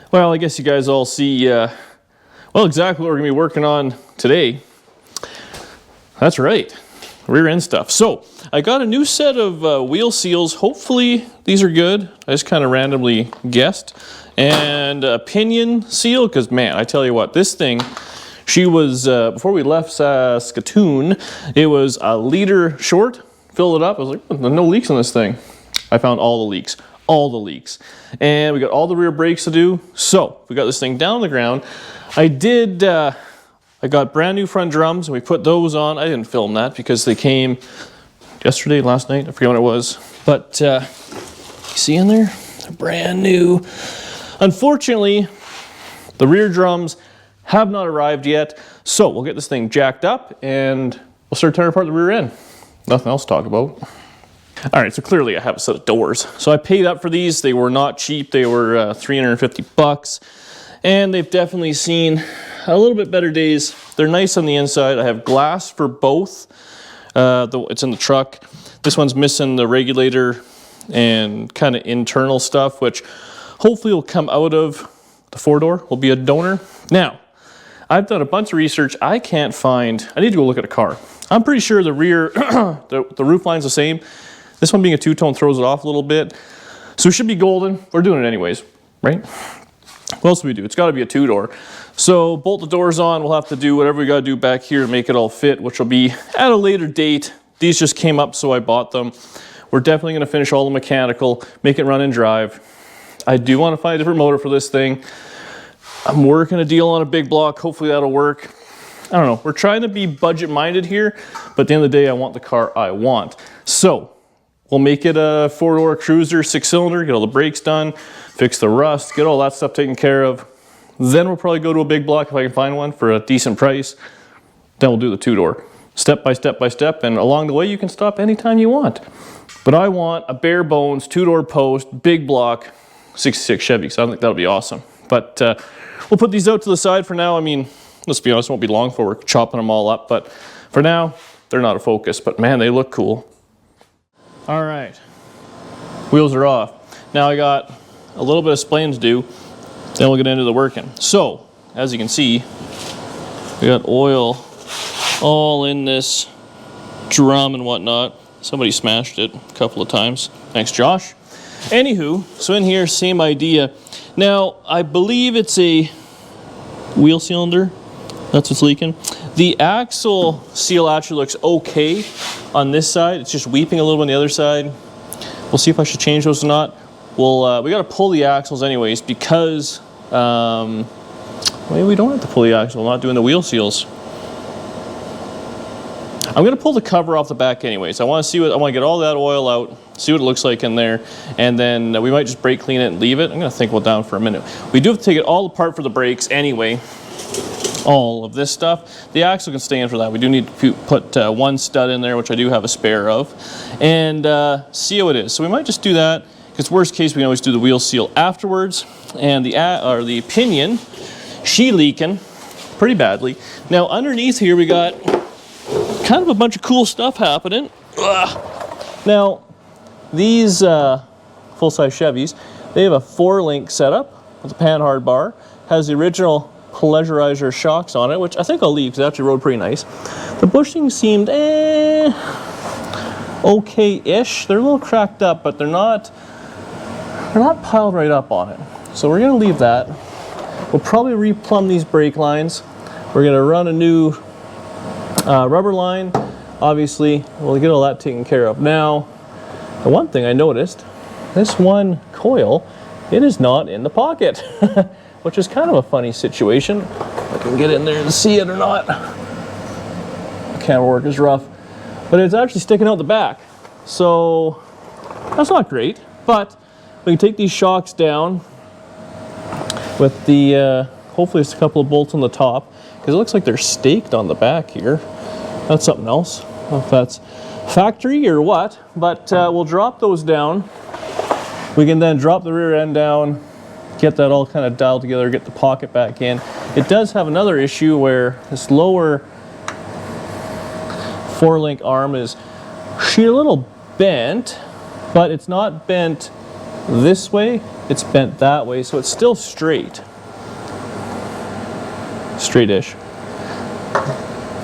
Well, I guess you guys all see, well, exactly what we're going to be working on today. That's right, rear end stuff. So, I got a new set of wheel seals. Hopefully, these are good. I just kind of randomly guessed. And a pinion seal, because man, I tell you what, this thing, she was, before we left Saskatoon, it was a liter short. Filled it up, I was like, no leaks on this thing. I found all the leaks. All the leaks. And we got all the rear brakes to do. So we got this thing down on the ground. I got brand new front drums and we put those on. I didn't film that because they came yesterday, last night, I forget when it was. But you see in there, they're brand new. Unfortunately, the rear drums have not arrived yet. So we'll get this thing jacked up and we'll start tearing apart the rear end. Nothing else to talk about. All right, so clearly I have a set of doors. So I paid up for these. They were not cheap. They were 350 bucks. And they've definitely seen a little bit better days. They're nice on the inside. I have glass for both. It's in the truck. This one's missing the regulator and kind of internal stuff, which hopefully will come out of the four-door, will be a donor. Now, I've done a bunch of research. I can't find, I need to go look at a car. I'm pretty sure the rear, the roof line's the same. This one being a two-tone throws it off a little bit. So it should be golden. We're doing it anyways, right? What else do we do? It's got to be a two-door. So bolt the doors on. We'll have to do whatever we got to do back here to make it all fit, which will be at a later date. These just came up, so I bought them. We're definitely going to finish all the mechanical, make it run and drive. I do want to find a different motor for this thing. I'm working a deal on a big block. Hopefully that'll work. I don't know. We're trying to be budget-minded here, but at the end of the day, I want the car I want. So we'll make it a four-door cruiser, six-cylinder, get all the brakes done, fix the rust, get all that stuff taken care of. Then we'll probably go to a big block if I can find one for a decent price. Then we'll do the two-door, step by step by step, and along the way you can stop anytime you want. But I want a bare bones, two-door post, big block, 66 Chevy, so I think that'll be awesome. But we'll put these out to the side for now. I mean, let's be honest, it won't be long before we're chopping them all up, but for now, they're not a focus, but man, they look cool. All right, wheels are off. Now I got a little bit of splaining to do, then we'll get into the working. So, as you can see, we got oil all in this drum and whatnot. Somebody smashed it a couple of times. Thanks, Josh. Anywho, so in here, same idea. Now, I believe it's a wheel cylinder. That's what's leaking. The axle seal actually looks okay on this side. It's just weeping a little on the other side. We'll see if I should change those or not. We'll, we got to pull the axles anyways because, maybe we don't have to pull the axle. I'm not doing the wheel seals. I'm going to pull the cover off the back anyways. I want to see what, I want to get all that oil out, see what it looks like in there, and then we might just brake clean it and leave it. I'm going to think well down for a minute. We do have to take it all apart for the brakes anyway. All of this stuff. The axle can stay in for that. We do need to put one stud in there, which I do have a spare of, and see how it is. So we might just do that, because worst case, we can always do the wheel seal afterwards. And the pinion, she leaking pretty badly. Now underneath here, we got kind of a bunch of cool stuff happening. Ugh. Now, these full-size Chevys, they have a 4-link setup with a panhard bar, has the original pleasurizer shocks on it, which I think I'll leave because it actually rode pretty nice. The bushings seemed okay-ish. They're a little cracked up, but they're not piled right up on it. So we're gonna leave that. We'll probably replumb these brake lines. We're gonna run a new rubber line. Obviously, we'll get all that taken care of. Now, the one thing I noticed, this one coil, it is not in the pocket. Which is kind of a funny situation. If I can get in there and see it or not. The camera work is rough. But it's actually sticking out the back. So, that's not great. But we can take these shocks down with the, hopefully it's a couple of bolts on the top. Because it looks like they're staked on the back here. That's something else. I don't know if that's factory or what. But we'll drop those down. We can then drop the rear end down, get that all kind of dialed together, get the pocket back in. It does have another issue where this lower 4-link arm is a little bent, but it's not bent this way, it's bent that way, so it's still straight. Straight-ish.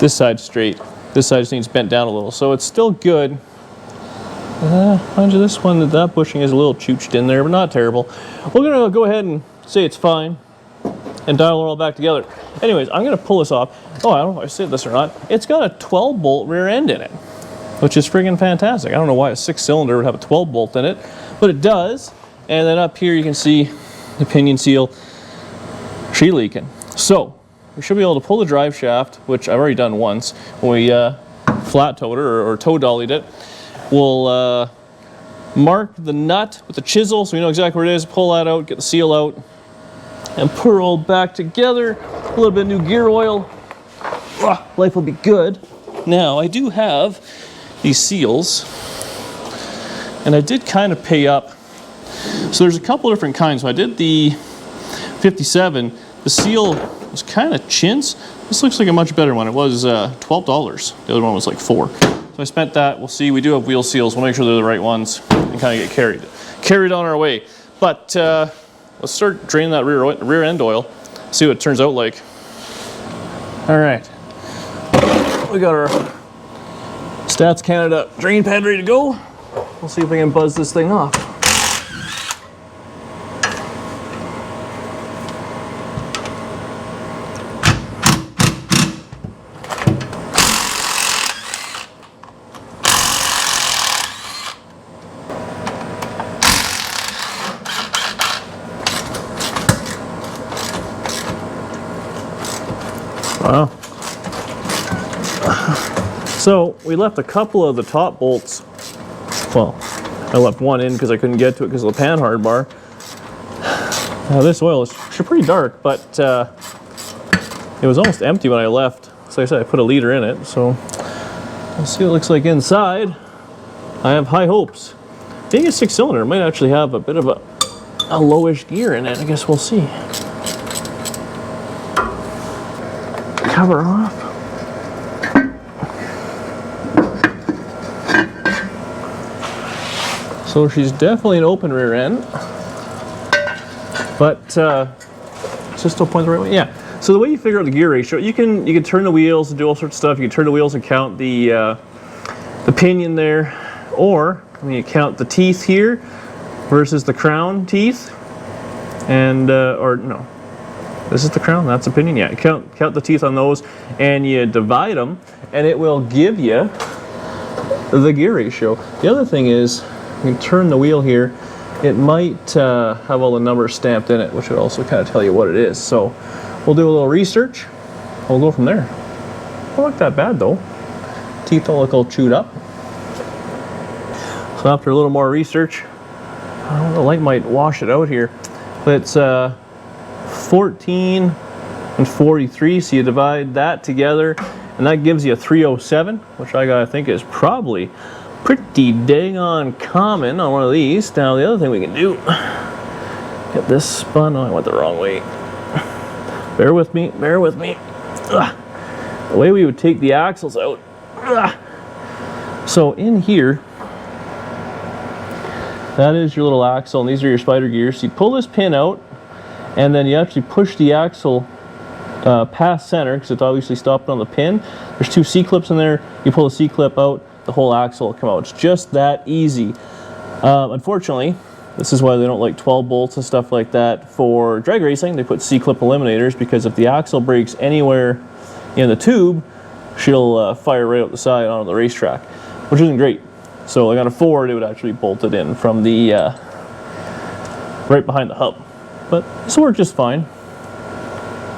This side's straight. This side just needs bent down a little, so it's still good. Mind you, this one, that bushing is a little chooched in there, but not terrible. We're gonna go ahead and say it's fine and dial it all back together. Anyways, I'm gonna pull this off. Oh, I don't know if I said this or not. It's got a 12-bolt rear end in it, which is friggin' fantastic. I don't know why a 6-cylinder would have a 12-bolt in it, but it does. And then up here you can see the pinion seal sheet leaking. So we should be able to pull the drive shaft, which I've already done once when we flat towed it or toe dollied it. We'll mark the nut with the chisel so we know exactly where it is, pull that out, get the seal out, and put it all back together. A little bit of new gear oil. Life will be good. Now, I do have these seals, and I did kind of pay up. So there's a couple different kinds. So I did the 57. The seal was kind of chintz. This looks like a much better one. It was $12. The other one was like $4. So I spent that. We'll see. We do have wheel seals. We'll make sure they're the right ones and kind of get carried on our way. But let's start draining that rear end oil. See what it turns out like. All right. We got our Stats Canada drain pad ready to go. We'll see if we can buzz this thing off. Wow. So we left a couple of the top bolts. Well, I left one in because I couldn't get to it because of the panhard bar. Now this oil is pretty dark, but it was almost empty when I left. So like I said, I put a liter in it. So we'll see what it looks like inside. I have high hopes. Being a 6-cylinder, it might actually have a bit of a lowish gear in it. I guess we'll see. Cover off. So she's definitely an open rear end, but it's just still pointing the right way. Yeah. So the way you figure out the gear ratio, you can turn the wheels and do all sorts of stuff. You can turn the wheels and count the pinion there, or you count the teeth here versus the crown teeth, and or no. This is the crown, that's the pinion. Yeah, count the teeth on those, and you divide them, and it will give you the gear ratio. The other thing is, you can turn the wheel here. It might have all the numbers stamped in it, which would also kind of tell you what it is. So we'll do a little research. We'll go from there. Don't look that bad though. Teeth don't look all chewed up. So after a little more research, I don't know, the light might wash it out here, but it's 14 and 43, so you divide that together and that gives you a 307, which I think is probably pretty dang on common on one of these. Now the other thing we can do, get this spun. Oh, I went the wrong way. Bear with me. Ugh. The way we would take the axles out. Ugh. So in here, that is your little axle, and these are your spider gears. So you pull this pin out, and then you actually push the axle past center because it's obviously stopped on the pin. There's 2 C-clips in there. You pull the C-clip out, the whole axle will come out. It's just that easy. Unfortunately, this is why they don't like 12 bolts and stuff like that for drag racing. They put C-clip eliminators because if the axle breaks anywhere in the tube, she'll fire right out the side onto the racetrack, which isn't great. So like on a Ford, it would actually bolt it in from the right behind the hub. But this will work just fine.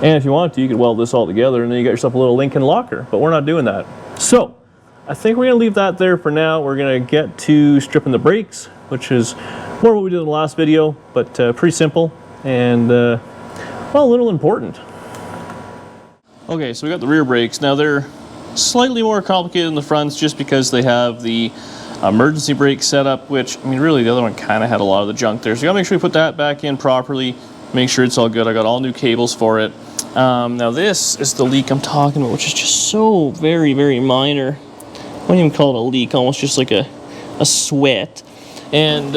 And if you want to, you could weld this all together and then you got yourself a little Lincoln locker, but we're not doing that. So I think we're gonna leave that there for now. We're gonna get to stripping the brakes, which is more what we did in the last video, but pretty simple and well, a little important. Okay, so we got the rear brakes. Now they're slightly more complicated than the fronts just because they have the emergency brake setup, which, I mean, really the other one kind of had a lot of the junk there. So you gotta make sure you put that back in properly, make sure it's all good. I got all new cables for it. Now this is the leak I'm talking about, which is just so very, very minor. I wouldn't even call it a leak, almost just like a sweat. And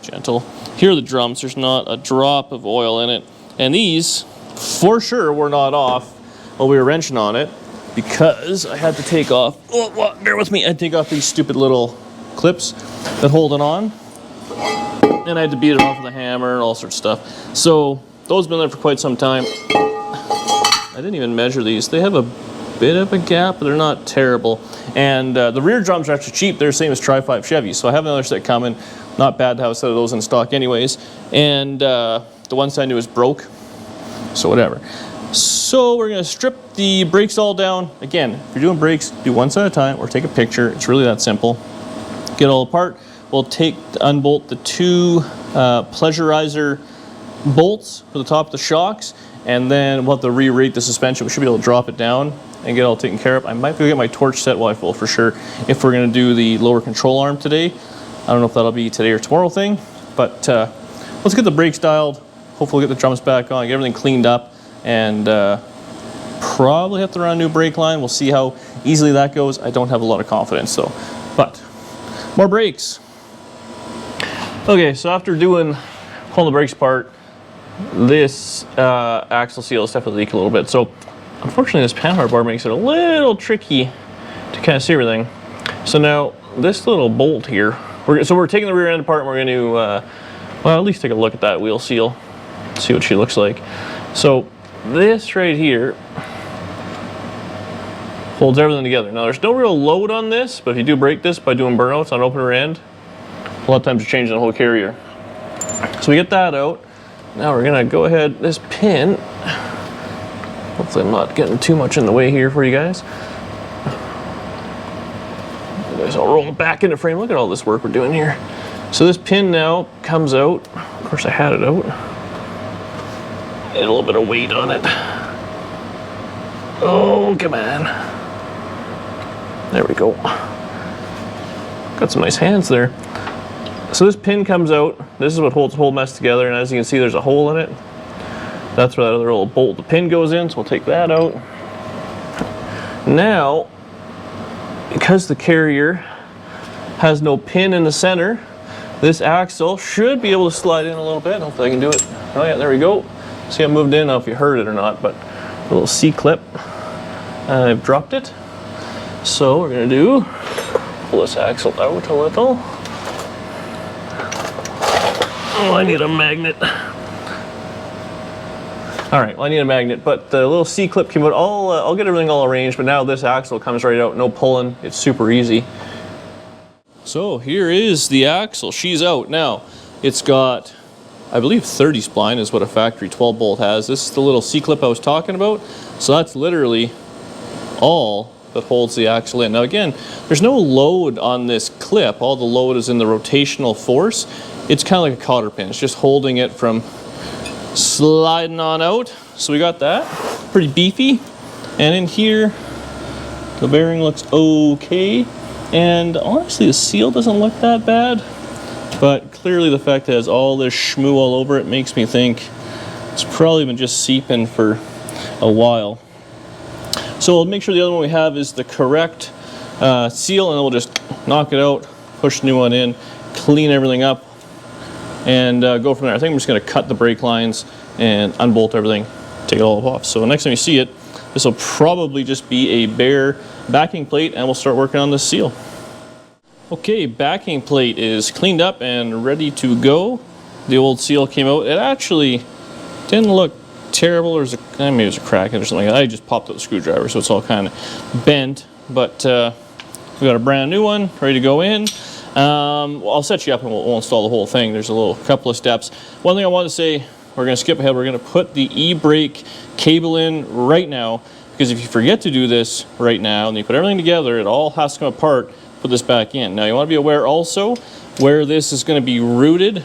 gentle. Here are the drums. There's not a drop of oil in it. And these, for sure, were not off while we were wrenching on it because I had to take off, bear with me, I had to take off these stupid little clips that hold it on. And I had to beat it off with a hammer and all sorts of stuff. So those have been there for quite some time. I didn't even measure these. They have a bit of a gap, but they're not terrible. And the rear drums are actually cheap. They're the same as Tri-5 Chevys. So I have another set coming. Not bad to have a set of those in stock anyways. And the one side I knew was broke. So whatever. So we're going to strip the brakes all down. Again, if you're doing brakes, do one side at a time or take a picture. It's really that simple. Get it all apart. We'll unbolt the two pleasurizer bolts for the top of the shocks, and then we'll have to re-rate the suspension. We should be able to drop it down and get it all taken care of. I might go get my torch set while I will for sure if we're going to do the lower control arm today. I don't know if that'll be today or tomorrow thing, but let's get the brakes dialed. Hopefully we'll get the drums back on, get everything cleaned up, and probably have to run a new brake line. We'll see how easily that goes. I don't have a lot of confidence though, but more brakes. Okay, so after pulling the brakes apart, this axle seal is definitely leaking a little bit. So unfortunately this panhard bar makes it a little tricky to kind of see everything. So now this little bolt here, we're taking the rear end apart and we're going to, well, at least take a look at that wheel seal, see what she looks like. So this right here holds everything together. Now there's no real load on this, but if you do break this by doing burnouts on open rear end, a lot of times you're changing the whole carrier. So we get that out. Now we're gonna go ahead, this pin, hopefully I'm not getting too much in the way here for you guys. I'll roll it back into frame. Look at all this work we're doing here. So this pin now comes out. Of course I had it out. Get a little bit of weight on it. Oh, come on. There we go. Got some nice hands there. So this pin comes out. This is what holds the whole mess together, and as you can see there's a hole in it. That's where that other little bolt, the pin goes in, so we'll take that out. Now, because the carrier has no pin in the center, this axle should be able to slide in a little bit. Hopefully I can do it. Oh yeah, there we go. See, I moved in. I don't know if you heard it or not, but a little C-clip. I've dropped it. So we're gonna pull this axle out a little. Oh, I need a magnet. All right, well, I need a magnet, but the little C-clip came out. I'll get everything all arranged, but now this axle comes right out, no pulling. It's super easy. So here is the axle. She's out. Now, it's got, I believe 30 spline is what a factory 12 bolt has. This is the little C-clip I was talking about. So that's literally all that holds the axle in. Now again, there's no load on this clip. All the load is in the rotational force. It's kind of like a cotter pin. It's just holding it from sliding on out. So we got that, pretty beefy. And in here, the bearing looks okay. And honestly, the seal doesn't look that bad. But clearly the fact that it has all this schmoo all over it makes me think it's probably been just seeping for a while. So we'll make sure the other one we have is the correct seal, and then we'll just knock it out, push the new one in, clean everything up, and go from there. I think I'm just going to cut the brake lines and unbolt everything, take it all off. So next time you see it, this will probably just be a bare backing plate, and we'll start working on this seal. Okay, backing plate is cleaned up and ready to go. The old seal came out. It actually didn't look terrible. Or maybe it was a crack in it or something like that. I just popped out the screwdriver, so it's all kind of bent. But we got a brand new one ready to go in. Well, I'll set you up and we'll install the whole thing. There's a couple of steps. One thing I want to say, we're going to skip ahead. We're going to put the e-brake cable in right now, because if you forget to do this right now and you put everything together, it all has to come apart. Put this back in. Now you want to be aware also where this is going to be routed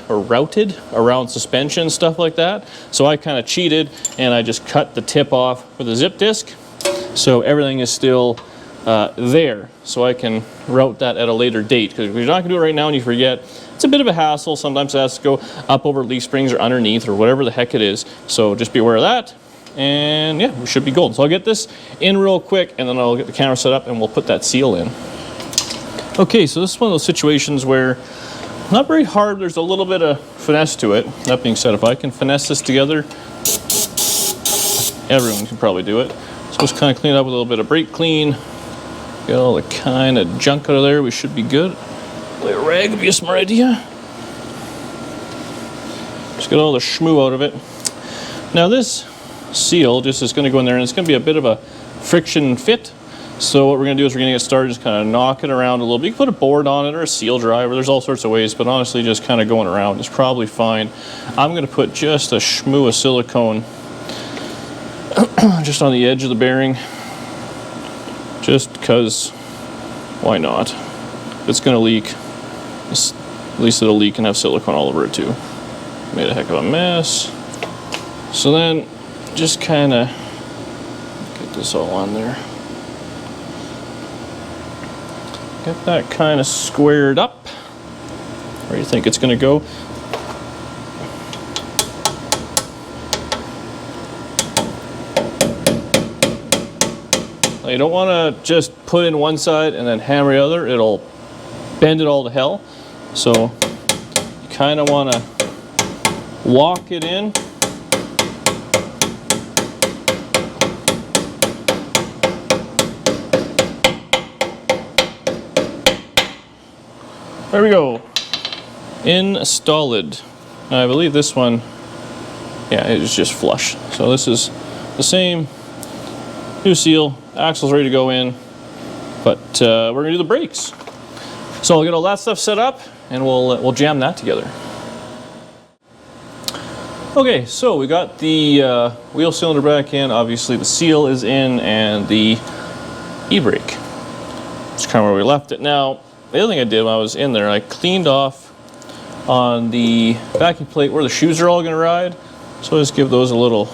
around suspension, stuff like that. So I kind of cheated and I just cut the tip off with a zip disc, so everything is still there, so I can route that at a later date. Because if you're not going to do it right now and you forget, it's a bit of a hassle. Sometimes it has to go up over leaf springs or underneath or whatever the heck it is. So just be aware of that. And yeah, we should be golden. So I'll get this in real quick and then I'll get the camera set up and we'll put that seal in. Okay, so this is one of those situations where Not very hard, there's a little bit of finesse to it. That being said, if I can finesse this together, everyone can probably do it. So just kind of clean it up with a little bit of brake clean. Get all the kind of junk out of there, we should be good. A little rag would be a smart idea. Just get all the schmoo out of it. Now this seal just is going to go in there, and it's going to be a bit of a friction fit. So what we're going to do is we're going to get started, just kind of knock it around a little bit. You can put a board on it or a seal driver. There's all sorts of ways, but honestly just kind of going around is probably fine. I'm going to put just a schmoo of silicone just on the edge of the bearing, just because why not? If it's going to leak, at least it'll leak and have silicone all over it too. Made a heck of a mess. So then just kind of get this all on there. Get that kind of squared up. Where do you think it's going to go? Now you don't want to just put in one side and then hammer the other. It'll bend it all to hell. So you kind of want to walk it in. There we go. Installed. Now I believe this one, yeah, it is just flush. So this is the same. New seal. Axle's ready to go in. But we're gonna do the brakes. So I'll get all that stuff set up, and we'll jam that together. Okay, so we got the wheel cylinder back in. Obviously the seal is in, and the e-brake. It's kind of where we left it. Now, the other thing I did when I was in there, I cleaned off on the backing plate where the shoes are all going to ride. So I just give those a little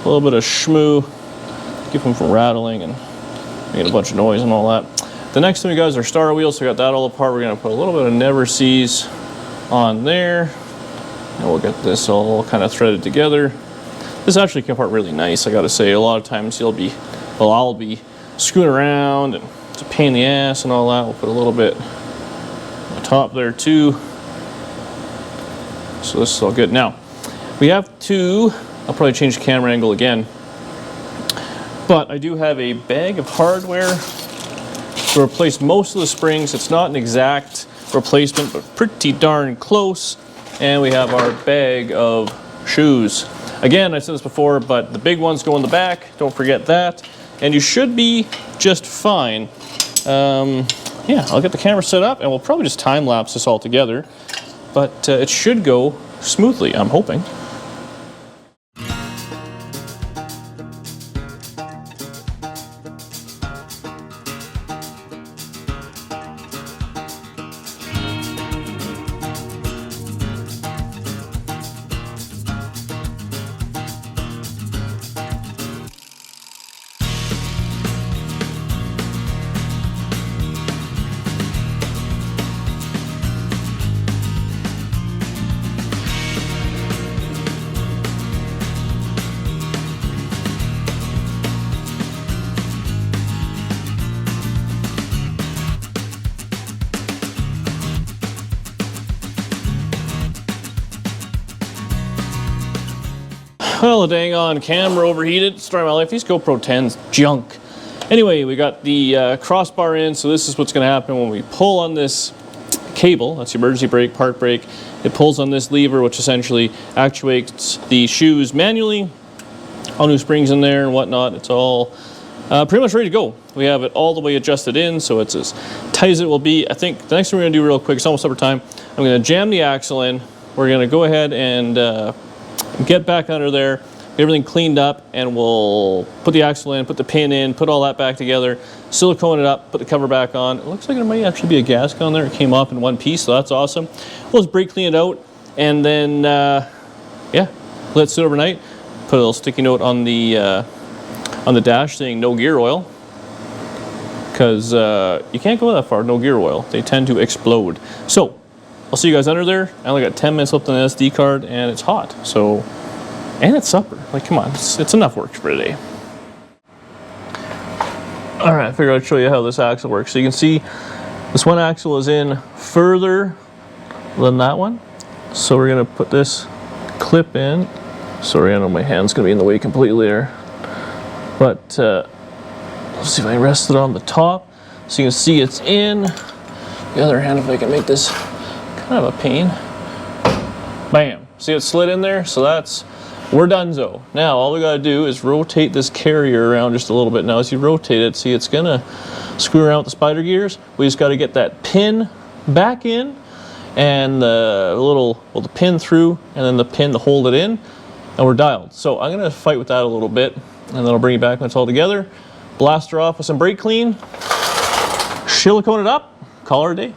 bit of schmoo, keep them from rattling and making a bunch of noise and all that. The next thing we got is our star wheel, so we got that all apart. We're going to put a little bit of Never Sees on there, and we'll get this all kind of threaded together. This actually came apart really nice, I got to say. A lot of times I'll be screwing around, and it's a pain in the ass and all that. We'll put a little bit on the top there too. So this is all good. Now, we have to, I'll probably change the camera angle again, but I do have a bag of hardware to replace most of the springs. It's not an exact replacement, but pretty darn close. And we have our bag of shoes. Again, I said this before, but the big ones go in the back. Don't forget that. And you should be just fine. Yeah, I'll get the camera set up, and we'll probably just time lapse this all together. But it should go smoothly, I'm hoping. Well, the dang on camera overheated. Story of my life. These GoPro 10s, junk. Anyway, we got the crossbar in, so this is what's going to happen when we pull on this cable. That's the emergency brake, park brake. It pulls on this lever, which essentially actuates the shoes manually. All new springs in there and whatnot. It's all pretty much ready to go. We have it all the way adjusted in, so it's as tight as it will be. I think the next thing we're going to do real quick, it's almost supper time, I'm going to jam the axle in. We're going to go ahead and get back under there, get everything cleaned up, and we'll put the axle in, put the pin in, put all that back together, silicone it up, put the cover back on. It looks like there might actually be a gasket on there. It came off in one piece, so that's awesome. We'll just brake clean it out, and then, yeah, let it sit overnight. Put a little sticky note on the dash saying no gear oil, because you can't go that far, no gear oil. They tend to explode. So, I'll see you guys under there. I only got 10 minutes left on the SD card, and it's hot. So, and it's supper. Like, come on, it's enough work for today. All right, I figured I'd show you how this axle works. So you can see this one axle is in further than that one. So we're gonna put this clip in. Sorry, I know my hand's gonna be in the way completely there. But let's see if I can rest it on the top. So you can see it's in. The other hand, if I can make this kind of a pain. Bam, see it slid in there? So we're donezo. Now all we gotta do is rotate this carrier around just a little bit. Now as you rotate it, see it's gonna screw around with the spider gears. We just gotta get that pin back in and the pin through and then the pin to hold it in, and we're dialed. So I'm gonna fight with that a little bit and then I'll bring it back when it's all together. Blast her off with some brake clean, silicone it up, call her a day.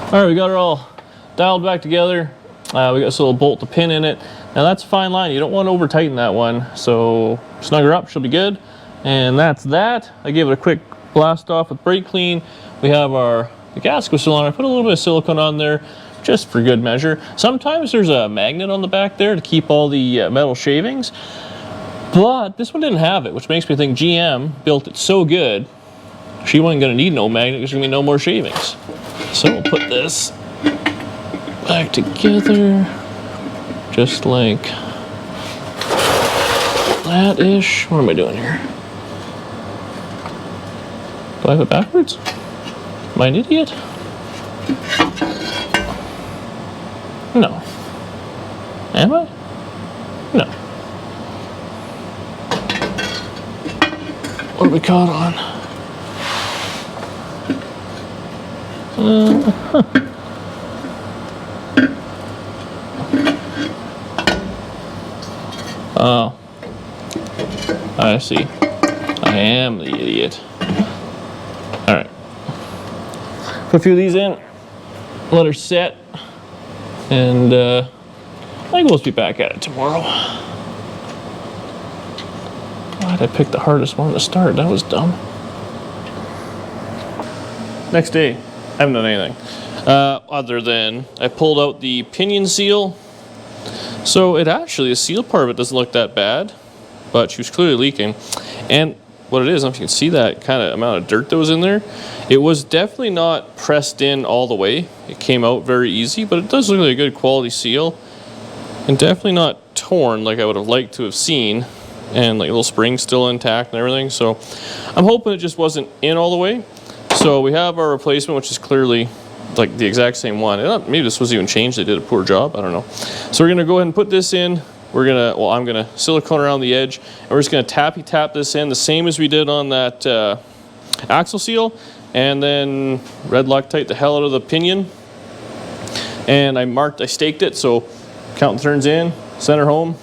All right, we got her all dialed back together. We got this little bolt to pin in it. Now that's a fine line. You don't want to over tighten that one. So snug her up, she'll be good. And that's that. I gave it a quick blast off with brake clean. We have the gasket still on. I put a little bit of silicone on there just for good measure. Sometimes there's a magnet on the back there to keep all the metal shavings, but this one didn't have it, which makes me think GM built it so good, she wasn't gonna need no magnet, there's gonna be no more shavings. So we'll put this back together, just like that-ish. What am I doing here? Do I have it backwards? Am I an idiot? No. Am I? No. What are we caught on? Oh. I see. I am the idiot. Alright. Put a few of these in. Let her set. And I think we'll just be back at it tomorrow. Why did I pick the hardest one to start? That was dumb. Next day, I haven't done anything. Other than I pulled out the pinion seal. So it actually, the seal part of it doesn't look that bad, but she was clearly leaking. And what it is, I don't know if you can see that kind of amount of dirt that was in there. It was definitely not pressed in all the way. It came out very easy, but it does look like a good quality seal. And definitely not torn like I would have liked to have seen. And like little springs still intact and everything. So I'm hoping it just wasn't in all the way. So we have our replacement, which is clearly like the exact same one. Maybe this was even changed. They did a poor job. I don't know. So we're going to go ahead and put this in. I'm going to silicone around the edge. And we're just going to tappy tap this in the same as we did on that axle seal. And then red Loctite the hell out of the pinion. And I staked it. So counting turns in, center home.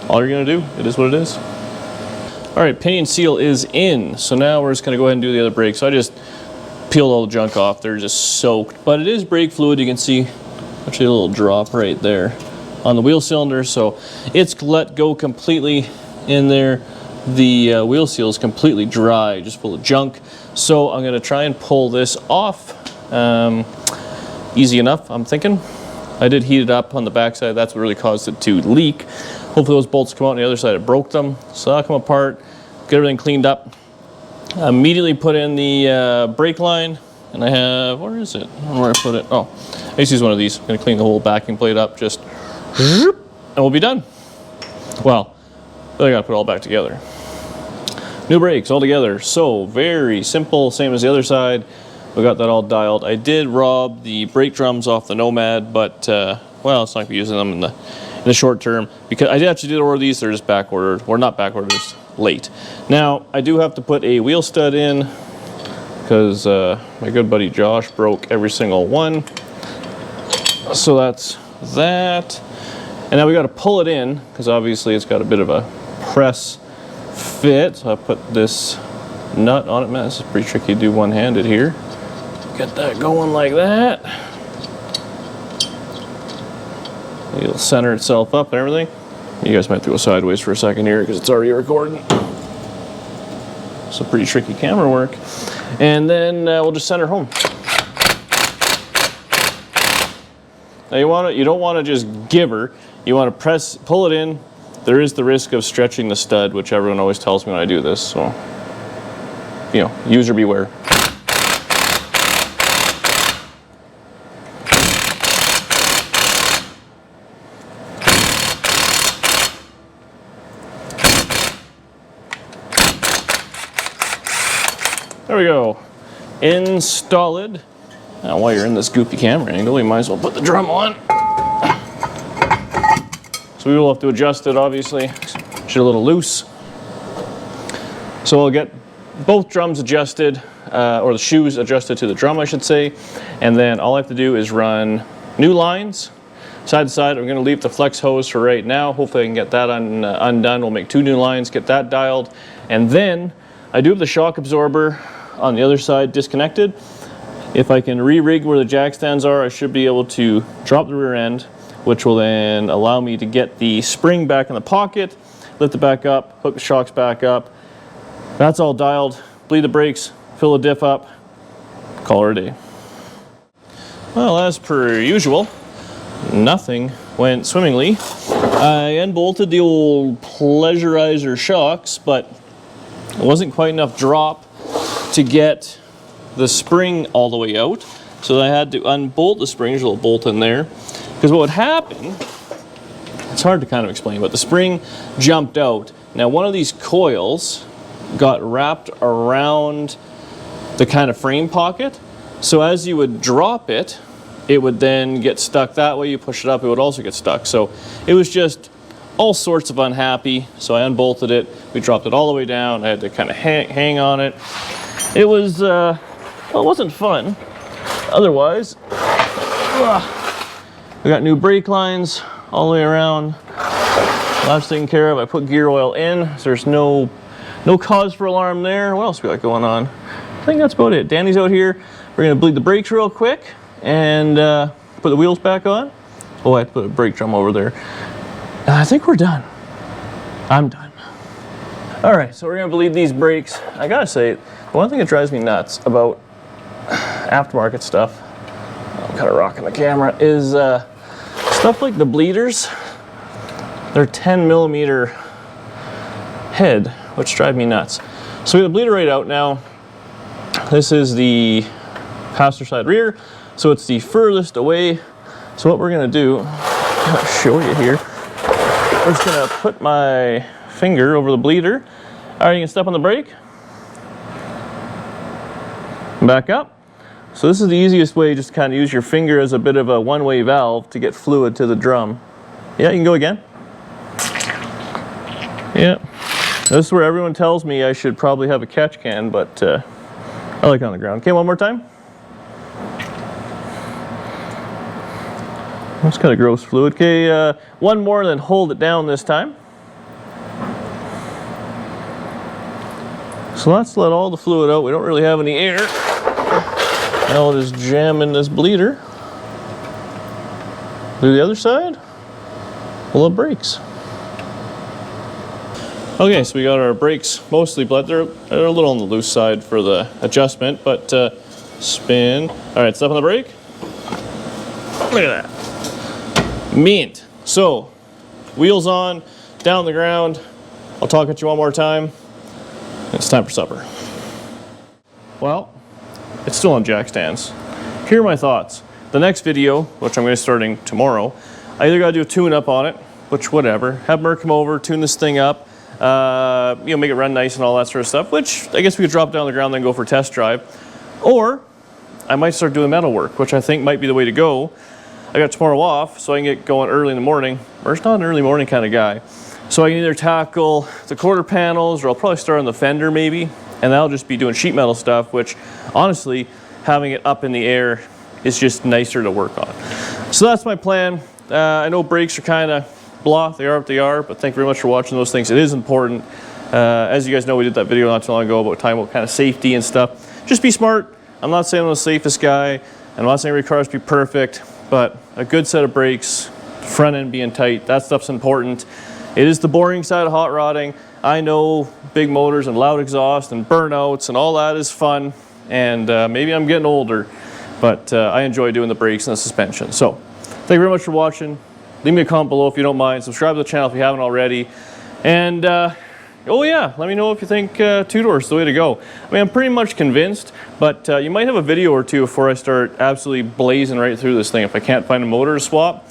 All you're going to do, it is what it is. All right, pinion seal is in. So now we're just going to go ahead and do the other brakes. So I just peeled all the junk off. They're just soaked, but it is brake fluid. You can see actually a little drop right there on the wheel cylinder. So it's let go completely in there. The wheel seal is completely dry, just full of junk. So I'm going to try and pull this off. Easy enough, I'm thinking. I did heat it up on the backside. That's what really caused it to leak. Hopefully those bolts come out on the other side. It broke them. So that'll come apart, get everything cleaned up. Immediately put in the brake line. And I have, where is it? I don't know where I put it. Oh, I just use one of these. I'm going to clean the whole backing plate up, just, and we'll be done. Well, then I got to put it all back together. New brakes all together. So very simple, same as the other side. We got that all dialed. I did rob the brake drums off the Nomad, but well, it's not going to be using them in the short term because I actually did order these. They're just back ordered, or not back ordered, just late. Now I do have to put a wheel stud in because my good buddy Josh broke every single one. So that's that. And now we got to pull it in because obviously it's got a bit of a press fit. So I put this nut on it. Man, this is pretty tricky to do one-handed here. Get that going like that. It'll center itself up and everything. You guys might have to go sideways for a second here because it's already recording. Some pretty tricky camera work. And then we'll just center home. Now you don't want to just give her. You want to pull it in. There is the risk of stretching the stud, which everyone always tells me when I do this. So, you know, user beware. there we go. Installed. Now while you're in this goofy camera angle, we might as well put the drum on. So we will have to adjust it, obviously. It's a little loose. So I'll get both drums adjusted, or the shoes adjusted to the drum, I should say. And then all I have to do is run new lines, side to side. I'm gonna leave the flex hose for right now. Hopefully I can get that undone. We'll make 2 new lines, get that dialed. And then I do have the shock absorber on the other side disconnected. If I can re-rig where the jack stands are, I should be able to drop the rear end, which will then allow me to get the spring back in the pocket, lift it back up, hook the shocks back up. That's all dialed, bleed the brakes, fill the diff up, call it a day. Well, as per usual, nothing went swimmingly. I unbolted the old Pleasurizer shocks, but it wasn't quite enough drop to get the spring all the way out. So I had to unbolt the spring. There's a little bolt in there. Because what would happen, it's hard to kind of explain, but the spring jumped out. Now one of these coils got wrapped around the kind of frame pocket. So as you would drop it, it would then get stuck that way. You push it up, it would also get stuck. So it was just all sorts of unhappy. So I unbolted it. We dropped it all the way down. I had to kind of hang on it. It was, well, it wasn't fun. Otherwise, we got new brake lines all the way around. That's taken care of. I put gear oil in, so there's no cause for alarm there. What else we got going on? I think that's about it. Danny's out here. We're gonna bleed the brakes real quick and put the wheels back on. Oh, I have to put a brake drum over there. I think we're done. I'm done. All right, so we're gonna bleed these brakes. I gotta say, the one thing that drives me nuts about aftermarket stuff, I'm kind of rocking the camera, is stuff like the bleeders. They're 10mm head, which drive me nuts. So we have the bleeder right out now. This is the passenger side rear, so it's the furthest away. So what we're gonna do, I'll show you here. I'm just gonna put my finger over the bleeder. All right, you can step on the brake. Back up. So this is the easiest way, just kind of use your finger as a bit of a one-way valve to get fluid to the drum. Yeah, you can go again. Yeah. This is where everyone tells me I should probably have a catch can, but I like it on the ground. Okay, one more time. That's kind of gross fluid. Okay, one more and then hold it down this time. So let's let all the fluid out. We don't really have any air. Now I'll just jam in this bleeder. Do the other side. Pull the brakes. Okay, so we got our brakes mostly bled. They're a little on the loose side for the adjustment, but spin. All right, step on the brake. Look at that. Mint. So, wheels on, down on the ground. I'll talk at you one more time. It's time for supper. Well, it's still on jack stands. Here are my thoughts. The next video, which I'm going to be starting tomorrow, I either got to do a tune-up on it, which whatever. Have Merc come over, tune this thing up, you know, make it run nice and all that sort of stuff, which I guess we could drop it down on the ground and then go for a test drive. Or I might start doing metal work, which I think might be the way to go. I got tomorrow off, so I can get going early in the morning. Merc's not an early morning kind of guy. So I can either tackle the quarter panels, or I'll probably start on the fender maybe, and that'll just be doing sheet metal stuff, which honestly, having it up in the air is just nicer to work on. So that's my plan. I know brakes are kind of blah, they are what they are, but thank you very much for watching those things. It is important. As you guys know, we did that video not too long ago about talking about kind of safety and stuff. Just be smart. I'm not saying I'm the safest guy. I'm not saying every car has to be perfect, but a good set of brakes, front end being tight, that stuff's important. It is the boring side of hot rodding. I know big motors and loud exhaust and burnouts and all that is fun, and maybe I'm getting older, but I enjoy doing the brakes and the suspension. So thank you very much for watching. Leave me a comment below if you don't mind. Subscribe to the channel if you haven't already. And oh yeah, let me know if you think two-door is the way to go. I mean, I'm pretty much convinced, but you might have a video or two before I start absolutely blazing right through this thing. If I can't find a motor to swap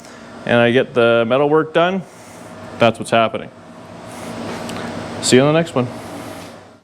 and I get the metal work done, that's what's happening. See you on the next one.